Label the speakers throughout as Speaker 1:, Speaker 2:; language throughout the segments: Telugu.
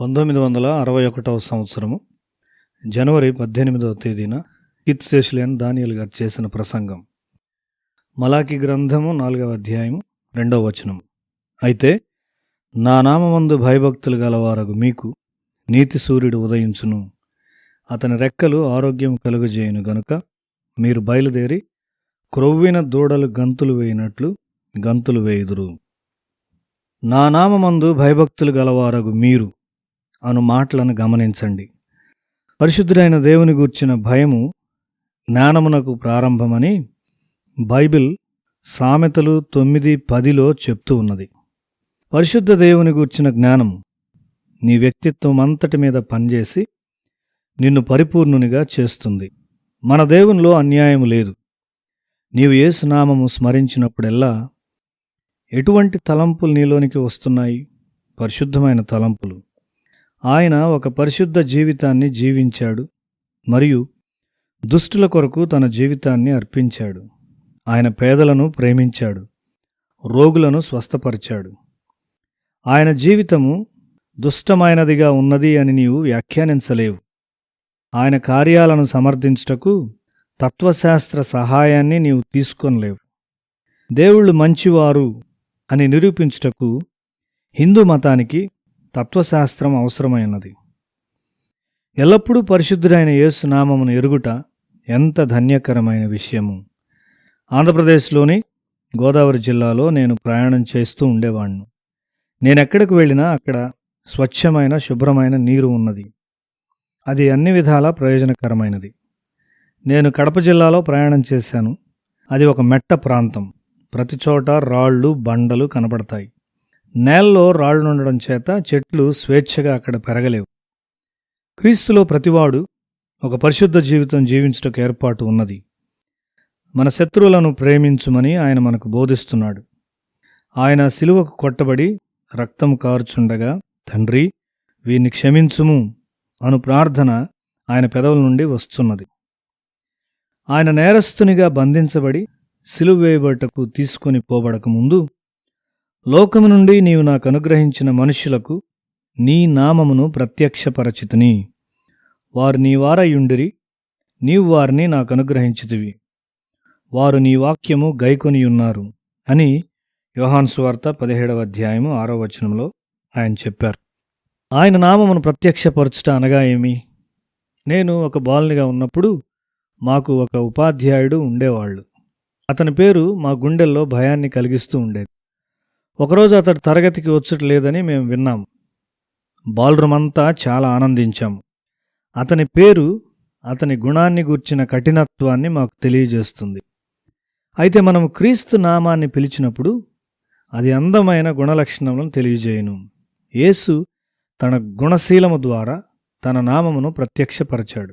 Speaker 1: 1961 సంవత్సరము జనవరి 18వ తేదీన కిత్ సెష్లియన్ దానియేల్ గారు చేసిన ప్రసంగం. మలాకి గ్రంథము 4వ అధ్యాయము 2వ వచనం. అయితే నా నామమందు భయభక్తులు గలవారగు మీకు నీతి సూర్యుడు ఉదయించును, అతని రెక్కలు ఆరోగ్యం కలుగజేయును గనుక మీరు బయలుదేరి క్రొవ్విన దూడలు గంతులు వేయినట్లు గంతులు వేయుదురు. నా నామమందు భయభక్తులు గలవారగు మీరు అను మాటలను గమనించండి. పరిశుద్ధుడైన దేవుని గూర్చిన భయము జ్ఞానమునకు ప్రారంభమని బైబిల్ సామెతలు 9:10లో చెప్తూ ఉన్నది. పరిశుద్ధ దేవుని గూర్చిన జ్ఞానము నీ వ్యక్తిత్వం అంతటి మీద పనిచేసి నిన్ను పరిపూర్ణునిగా చేస్తుంది. మన దేవునిలో అన్యాయము లేదు. నీవు యేసు నామము స్మరించినప్పుడెల్లా ఎటువంటి తలంపులు నీలోనికి వస్తున్నాయి? పరిశుద్ధమైన తలంపులు. ఆయన ఒక పరిశుద్ధ జీవితాన్ని జీవించాడు మరియు దుష్టుల కొరకు తన జీవితాన్ని అర్పించాడు. ఆయన పేదలను ప్రేమించాడు, రోగులను స్వస్థపరిచాడు. ఆయన జీవితము దుష్టమైనదిగా ఉన్నది అని నీవు వ్యాఖ్యానించలేవు. ఆయన కార్యాలను సమర్థించుటకు తత్వశాస్త్ర సహాయాన్ని నీవు తీసుకొనలేవు. దేవుళ్ళు మంచివారు అని నిరూపించుటకు హిందూ మతానికి తత్వశాస్త్రం అవసరమైనది. ఎల్లప్పుడూ పరిశుద్ధుడైన యేసు నామమును ఎరుగుట ఎంత ధన్యకరమైన విషయము. ఆంధ్రప్రదేశ్లోని గోదావరి జిల్లాలో నేను ప్రయాణం చేస్తూ ఉండేవాణ్ణి. నేనెక్కడికి వెళ్ళినా అక్కడ స్వచ్ఛమైన శుభ్రమైన నీరు ఉన్నది. అది అన్ని విధాలా ప్రయోజనకరమైనది. నేను కడప జిల్లాలో ప్రయాణం చేశాను. అది ఒక మెట్ట ప్రాంతం. ప్రతి చోట రాళ్ళు బండలు కనబడతాయి. నేలలో రాళ్ళు ఉండడం చేత చెట్లు స్వేచ్ఛగా అక్కడ పెరగలేవు. క్రీస్తులో ప్రతివాడు ఒక పరిశుద్ధ జీవితం జీవించుటకు ఏర్పాటు ఉన్నది. మన శత్రువులను ప్రేమించుమని ఆయన మనకు బోధిస్తున్నాడు. ఆయన సిలువకు కొట్టబడి రక్తం కారుచుండగా, తండ్రి వీరిని క్షమించుము అను ప్రార్థన ఆయన పెదవుల నుండి వస్తున్నది. ఆయన నేరస్తునిగా బంధించబడి సిలువ వేయబడటకు తీసుకొని పోబడక ముందు, లోకము నుండి నీవు నాకు అనుగ్రహించిన మనుష్యులకు నీ నామమును ప్రత్యక్షపరచితిని. వారు నీ వారయుండిరి, నీవు వారిని నాకు అనుగ్రహించితివి. వారు నీ వాక్యము గైకొనియున్నారు అని యోహాను సువార్త 17వ అధ్యాయము 6వ వచనంలో ఆయన చెప్పారు. ఆయన నామమును ప్రత్యక్షపరచుట అనగా ఏమి? నేను ఒక బాలునిగా ఉన్నప్పుడు మాకు ఒక ఉపాధ్యాయుడు ఉండేవాళ్ళు. అతని పేరు మా గుండెల్లో భయాన్ని కలిగిస్తూ ఉండేది. ఒకరోజు అతడు తరగతికి వచ్చుటలేదని మేము విన్నాము. బాలురమంతా చాలా ఆనందించాము. అతని పేరు అతని గుణాన్ని గూర్చిన కఠినత్వాన్ని మాకు తెలియజేస్తుంది. అయితే మనము క్రీస్తు నామాన్ని పిలిచినప్పుడు అది అందమైన గుణలక్షణములను తెలియజేయును. యేసు తన గుణశీలము ద్వారా తన నామమును ప్రత్యక్షపరచాడు.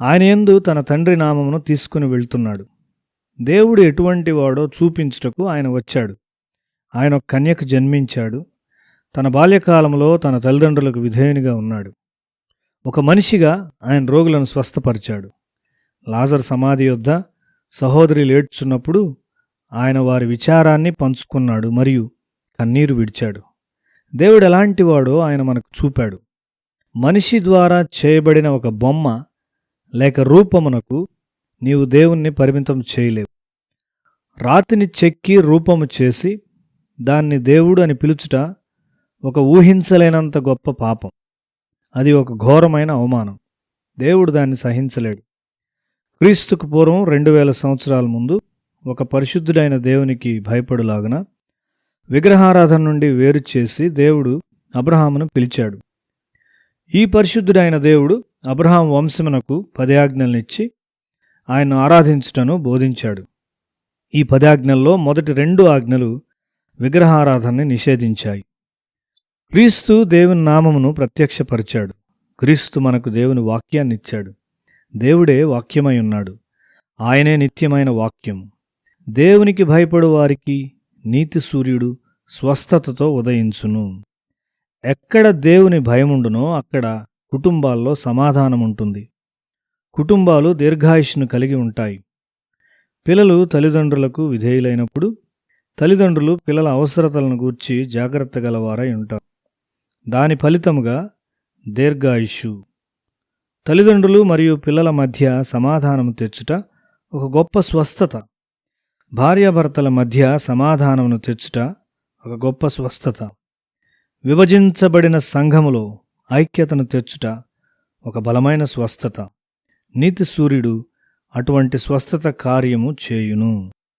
Speaker 1: ఆయన యందు తన తండ్రి నామమును తీసుకుని వెళ్తున్నాడు. దేవుడు ఎటువంటి వాడో చూపించుటకు ఆయన వచ్చాడు. ఆయన ఒక కన్యకు జన్మించాడు. తన బాల్యకాలంలో తన తల్లిదండ్రులకు విధేయునిగా ఉన్నాడు. ఒక మనిషిగా ఆయన రోగులను స్వస్థపరిచాడు. లాజరు సమాధి యొద్ద సహోదరులు ఏడ్చున్నప్పుడు ఆయన వారి విచారాన్ని పంచుకున్నాడు మరియు కన్నీరు విడిచాడు. దేవుడు ఎలాంటివాడో ఆయన మనకు చూపాడు. మనిషి ద్వారా చేయబడిన ఒక బొమ్మ లేక రూపమునకు నీవు దేవుణ్ణి పరిమితం చేయలేవు. రాతిని చెక్కి రూపము చేసి దాన్ని దేవుడు అని పిలుచుట ఒక ఊహించలేనంత గొప్ప పాపం. అది ఒక ఘోరమైన అవమానం. దేవుడు దాన్ని సహించలేడు. క్రీస్తుకు పూర్వం 2000 సంవత్సరాల ముందు ఒక పరిశుద్ధుడైన దేవునికి భయపడులాగున విగ్రహారాధన నుండి వేరు చేసి దేవుడు అబ్రహామును పిలిచాడు. ఈ పరిశుద్ధుడైన దేవుడు అబ్రహాం వంశమునకు 10 ఆజ్ఞలనిచ్చి ఆయన్ను ఆరాధించుటను బోధించాడు. ఈ 10 ఆజ్ఞల్లో మొదటి 2 ఆజ్ఞలు విగ్రహారాధనని నిషేధించాయి. క్రీస్తు దేవుని నామమును ప్రత్యక్షపరిచాడు. క్రీస్తు మనకు దేవుని వాక్యాన్నిచ్చాడు. దేవుడే వాక్యమై ఉన్నాడు. ఆయనే నిత్యమైన వాక్యము. దేవునికి భయపడు వారికి నీతి సూర్యుడు స్వస్థతతో ఉదయించును. ఎక్కడ దేవుని భయముండునో అక్కడ కుటుంబాల్లో సమాధానముంటుంది. కుటుంబాలు దీర్ఘాయుష్ను కలిగి ఉంటాయి. పిల్లలు తల్లిదండ్రులకు విధేయులైనప్పుడు తల్లిదండ్రులు పిల్లల అవసరతలను గూర్చి జాగ్రత్త గలవారై ఉంటారు. దాని ఫలితముగా దీర్ఘాయుష్షు. తల్లిదండ్రులు మరియు పిల్లల మధ్య సమాధానము తెచ్చుట ఒక గొప్ప స్వస్థత. భార్యాభర్తల మధ్య సమాధానమును తెచ్చుట ఒక గొప్ప స్వస్థత. విభజించబడిన సంఘములో ఐక్యతను తెచ్చుట ఒక బలమైన స్వస్థత. నీతి సూర్యుడు అటువంటి స్వస్థత కార్యము చేయును.